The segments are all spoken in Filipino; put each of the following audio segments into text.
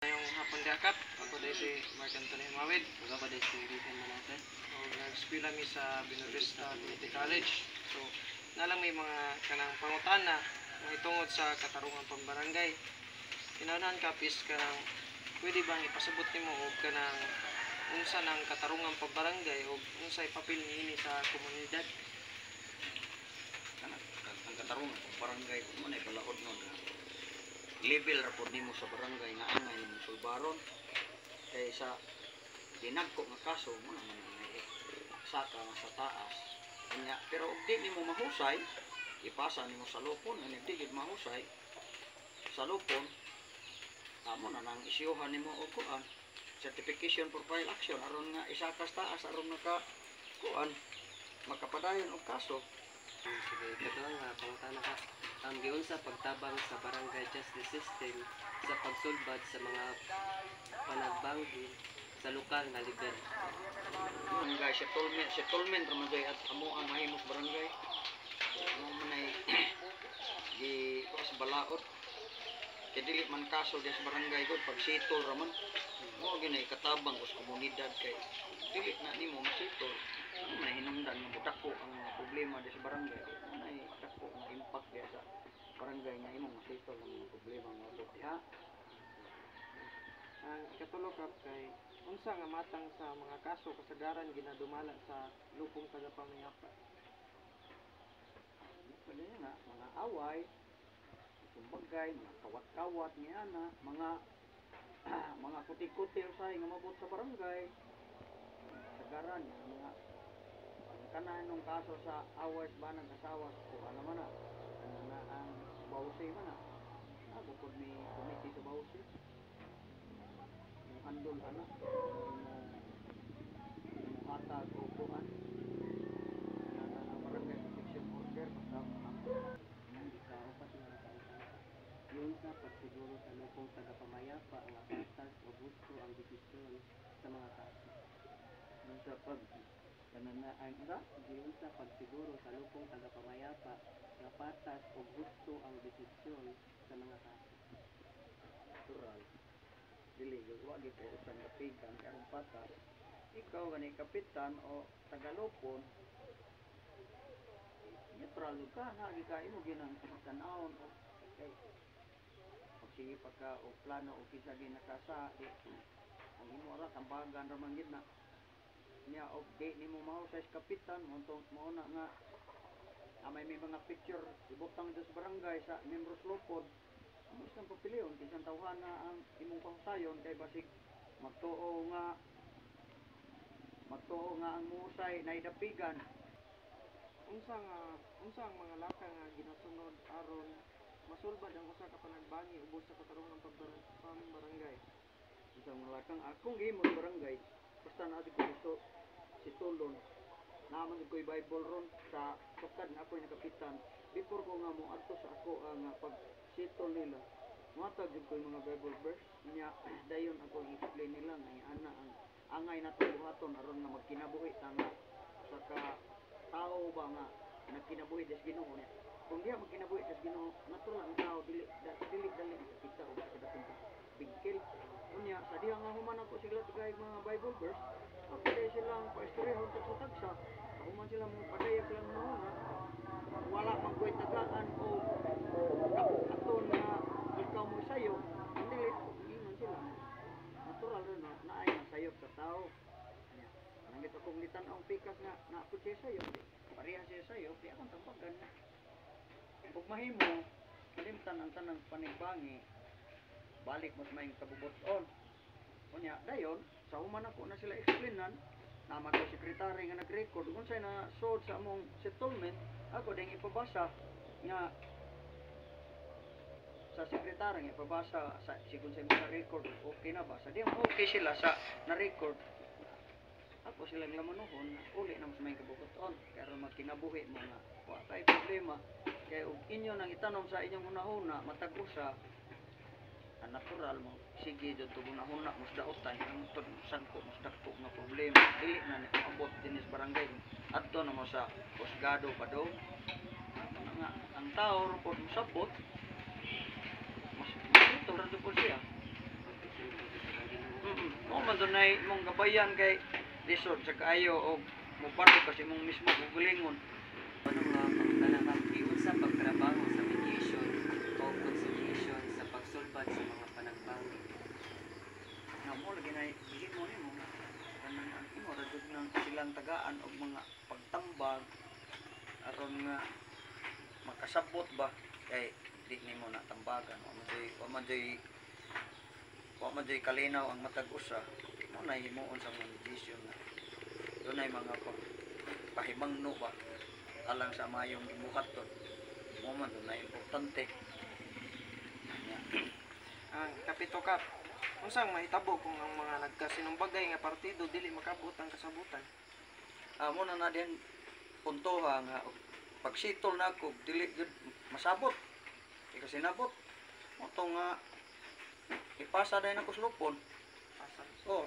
Ngayong hapon dakap, ako dahil si Mark Anthony Mawid. Ako dahil si Rican Manatan. Nag-eskwela mi sa Binurista Community College. So, nalang may mga kanang pangutana na itungod sa katarungan pambarangay. Kinaunahan kapis kanang pwede bang ipasabot nimo og kanang unsa ng katarungan pambarangay o unsay papel niini sa komunidad? Ang katarungan ng barangay kung man ay palaod nun level rapod nimo sa barangay nga angay nimo sulbaron kay sa dinagko nga kaso mo naman ay saka nga sa taas kanya pero ug di nimo mahusay ipasa nimo sa lupon nga di gid mahusay sa lupon amo na nang isyuhan nimo og kuan certification for file action aron nga isakas taas aron naka kuan makapadayon og kaso. Sige, ito nga, pangutana ka. Ang giunsa pagtabang sa barangay justice system sa pagsulbad sa mga panagbanggi sa lokal nga level. Barangay settlement raman joy at amo ang mahimos barangay. Amo man ay di pas balaod. Kay dili man kaso di sa barangay gud pag sitol raman. Mo ginay katabang us komunidad kay dili na nimo masitol. May hinungdan nga dako ang problema di sa barangay. May dako ang impact di sa barangay nga imong masitol ang mga problema nga diha. Ang ikatulo kap kay unsa nga matang sa mga kaso kasagaran ginadumala sa lupong tagapamayapa. Pwede nga mga away, kumbagay, mga kawat-kawat niya na, mga kuti-kuti usay nga mabot sa barangay. Sagaran mga kanan nung kaso sa awas ba ng kasawas o ano man na ang bawsi man bukod may committee sa bawsi yung handol anak yung hatag o buhan na ang barangay protection order Yung sa pagsiguro sa lupong tagapamayapa ang apatas o gusto ang desisyon sa mga kaso. Yung sa pagkananaan yung sa pagsiguro sa lupong tagapamayapa ang apatas o gusto ang desisyon sa mga kaso. natural dili wag ito usang kapigan karong patas ikaw gani kapitan o tagalupon neutral ka na gikay mo ginang tanawon o kay sige pa ka o plano o kisa ginakasa di ang imo ra tambagan ra man gid na niya og di nimo mahusay sa kapitan mo na nga may mga picture ibutang sa barangay sa membros lupod amo isang papilion isang tawhana ang imong pahusayon kay basig magtuo nga ang musay na idapigan. Unsa ang mga laka nga ginasunod aron masulbad ang usa ka panagbangi ubos sa katarungan pambarangay? Isang malakang akong gihimo sa barangay basta na ko gusto si tulon naman ko Bible ron sa tukad na ako yung kapitan before ko nga mo adto sa ako nga pag sitol nila matag ko yung mga Bible verse niya dayon ako i-explain nila nga ana ang angay natong buhaton aron nga magkinabuhi ta nga sa ka tao ba nga nagkinabuhi des Ginoo niya kung diha magkinabuhi des Ginoo natural ang tao dili kita og sa datong bigkel unya sa diha nga human ako sila tigay mga Bible verse ako dai silang paistorya sa tagsa human sila mo padayag lang na wala man ko'y tagaan o aton na ikaw mo sayo dili ingon sila natural rin na ay nasayop sa tao nang ito kung litan-ong pikas nga naapod siya sayo pareha siya sayo di akong tampagan ug mahimo kalimtan ang tanang panigbangi balik mas may kabubuton unya dayon sa human ako na sila explainan na mga sekretary nga nag-record kung sa'y na sold sa among settlement ako din ipabasa nga sa sekretary nga ipabasa sa sigun sa mga record okay na ba sa di okay sila sa na-record ako silang lamanuhon uli na mas may kabubuton kaya magkinabuhi mga watay problema kaya inyo nang itanom sa inyong hunahuna matag-usa natural mo sige dito hunahuna musdaotan ang tod sangko musdako nga problema dili na abot dinis barangay adto na mo sa husgado pa do nga ang tao ro pod musabot mas ito ra po siya man dunay imong gabayan kay lisod sa kaayo o mobando kasi imong mismo gugulingon. Ano nga pangutana ka giunsa pagtrabaho sa mediation o conciliation sa pagsulbad sa mga panagbangi? Na mo lagi na ihimo nimo kanang ang imo ra jud nang silang tagaan og mga pagtambag aron nga makasabot ba kay di nimo na tambagan wa man jay kalinaw ang matag usa mo na himuon sa mga mediation na dunay mga pahimangno ba alang sa mayong gibuhaton mo man dunay importante. Ang kapito kap, unsang mahitabo kung ang mga nagkasinumbagay nga partido dili makabot ang kasabutan? Mo na din puntoha nga pagsitol na ako dili gyud masabot kasi nabot mo to nga ipasa dayon ako sa lupon. Oh,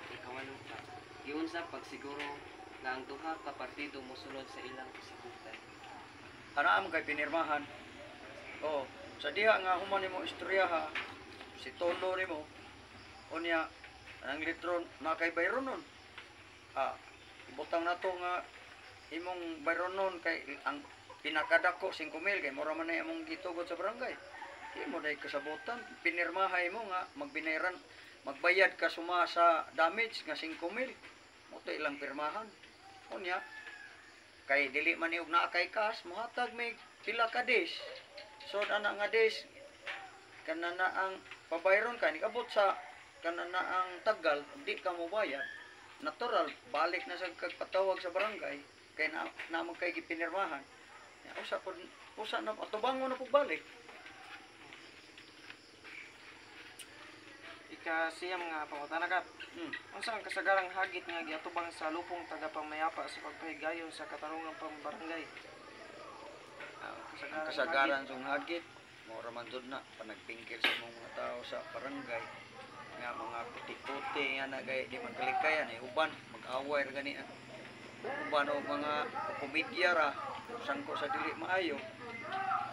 Ikawalo ka. Giunsa pagsiguro nga ang duha ka partido mosulod sa ilang kasibutan? ana mo kay pinirmahan. Oh, sa diha nga human nimo istorya ha si Tolo nimo unya ang litron na kay bayron nun. Ibutang nato nga imong bayron nun kay ang pinakadako 5,000 kay mura man na among gitugot sa barangay. Imo day kasabutan pinirmahay mo nga magbayad ka suma sa damage nga 5,000 mo to ilang pirmahan unya kay dili man niog naa kay kas mohatag may pila ka days so ana nga days kanana ang pabayron ka nikabot sa kanana ang tagal di ka mo bayad natural balik na sa kagpatawag sa barangay kay na kay gipinirmahan usa na atubangon na balik. Ikasiyam nga pangutana kap, unsa ang kasagarang hagit nga giatubang sa lupong tagapamayapa sa pagpahigayon sa katarungang pambarangay? Kasagaran sung hagit mo ra man jud na panagpingkil sa mga tao sa barangay nga mga puti-puti nga na gay di magkalikayan uban mag-away ra gani uban og mga komedya ra sangko sa dili maayo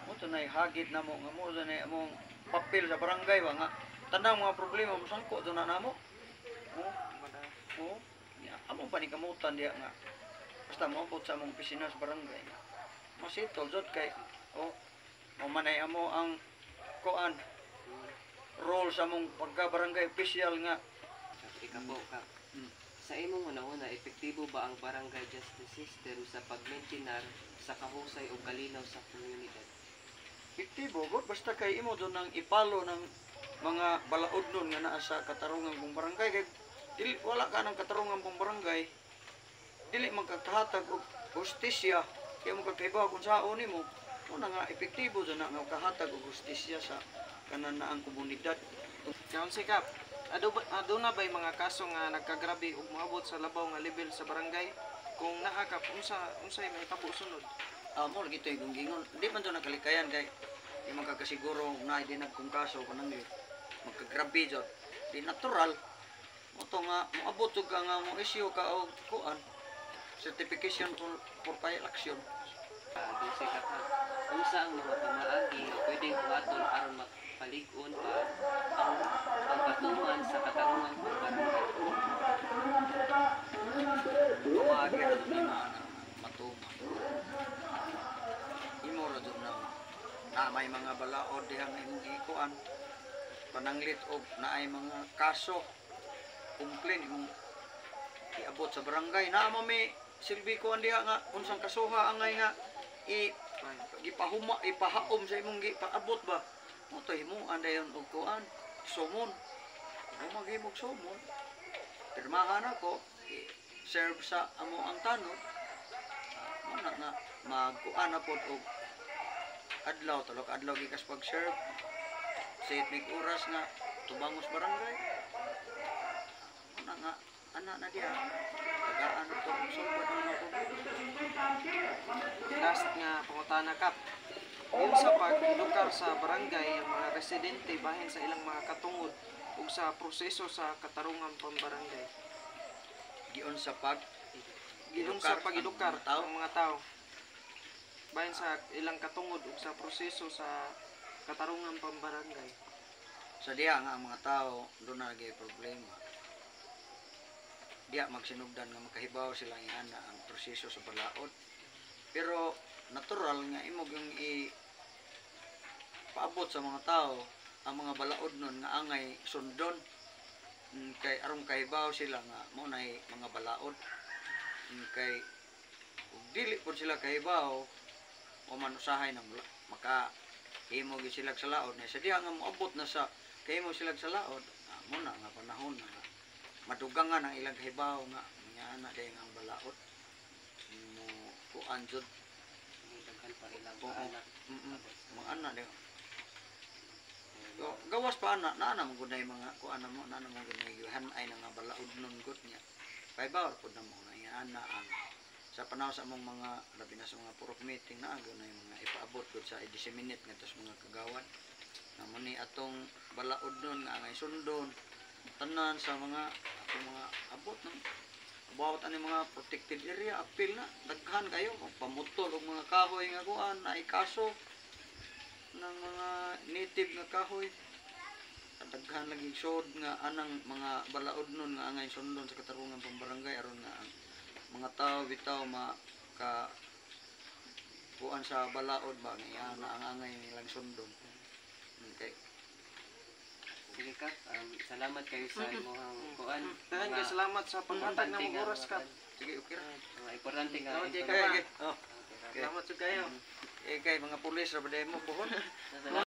mo tunay hagit namo nga mo na among papel sa barangay ba nga tanang mga problema mo sangko do na namo amo panikamutan diha nga basta mo abot sa among opisina sa barangay masitol jud kay mo manay amo ang kuan role sa mong pagka-barangay official nga. Ikapo ka. Sa imong una epektibo ba ang barangay justice system sa pagmaintenar sa kahusay o kalinaw sa komunidad? Epektibo gud basta kay imo do nang ipalo ng mga balaod nun nga naa sa katarungan kong barangay kay dili wala ka ng katarungan kong barangay dili magkakahatag og hustisya kay mo kakaibaw kung saon nimo una nga epektibo do na nga kahatag og hustisya sa kanan na ang komunidad. Kaun sikap, aduna ba'y mga kaso nga nagkagrabe ug moabot sa labaw nga level sa barangay? Kung naa kap unsay mahitabo sunod? Mo lagi toy kung gingon di man do nakalikayan kay di man kakasiguro na di nagkung kaso kanang magkagrabe jud di natural mo to nga moabot og nga mo issue ka og kuan certification for file action. Dulce ka pa. Unsa ang mga pamaagi nga pwedeng buhaton aron mapalig-on pa ang pagpatuman sa katarungan ng barangay? Pamaagi ra jud na matuman. Imo ra jud na may mga balaod diha nga imong gikuan pananglit og naay mga kaso complaint imong iabot sa barangay na may silbi ko diha nga unsang kasuha angay nga ipahaom sa imong gipaabot ba mo to himuan dayon og kuan sumon mo maghimog sumon pirmahan ako serve sa amo ang tanod mo na nga magkuan na pod og adlaw tulok adlaw gikas pag serve sa itmig oras nga tubangos barangay mo na nga ana na diha tagaan to og sulbad ang mga Last nga pangutana kap, yun sa pag-edukar sa barangay ang mga residente bahin sa ilang mga katungod ug sa proseso sa katarungan pambarangay. giun sa pag Yun sa pag-edukar ang mga tao. ang mga tao bahin sa ilang katungod ug sa proseso sa katarungan pambarangay. Sa diha nga ang mga tao doon na nagay problema. Diya magsinugdan nga makahibaw sila nga ana ang proseso sa balaod. Pero natural nga imog yung paabot sa mga tao ang mga balaod nun nga angay sundon. Kay aron kahibaw sila nga mo nay mga balaod. Kay ug dili pud sila kahibaw o man usahay na maka himo gyud sila sa laod na sa diha nga moabot na sa kahimo sila sa laod mo na nga panahon na madugangan ang ilang kahibaw nga nya ana day nga ang balaod mo kuan jud daghan pa ilang Oo. anak. mga ana day gawas pa ana na mo gud mga kuan mo na mo gud ay nga balaod nun gud nya kahibaw pud na mo na ana ang sa panahon sa among mga labi na sa mga purok meeting na agad na yung mga ipaabot gud sa i-disseminate nga tos mga kagawan na muni atong balaod nun nga angay sundon tanan sa mga atong mga abot ng about ani mga protected area apil na daghan kayo pamutol og mga kahoy nga kuan na ikaso ng mga native nga kahoy daghan lagi sod nga anang mga balaod nun nga angay sundon sa katarungan pambarangay aron nga ang mga tao bitaw maka kuan sa balaod ba nga na ang angay nilang sundon. Okay. Sige ka, salamat kayo sa imong kuan. Daghang kay salamat sa paghatag ng mga oras ka. Sige, okay ra. Mga importante nga. Okay, Okay, okay. Oh, Salamat jud kayo. kay mga pulis ra ba mo pohon?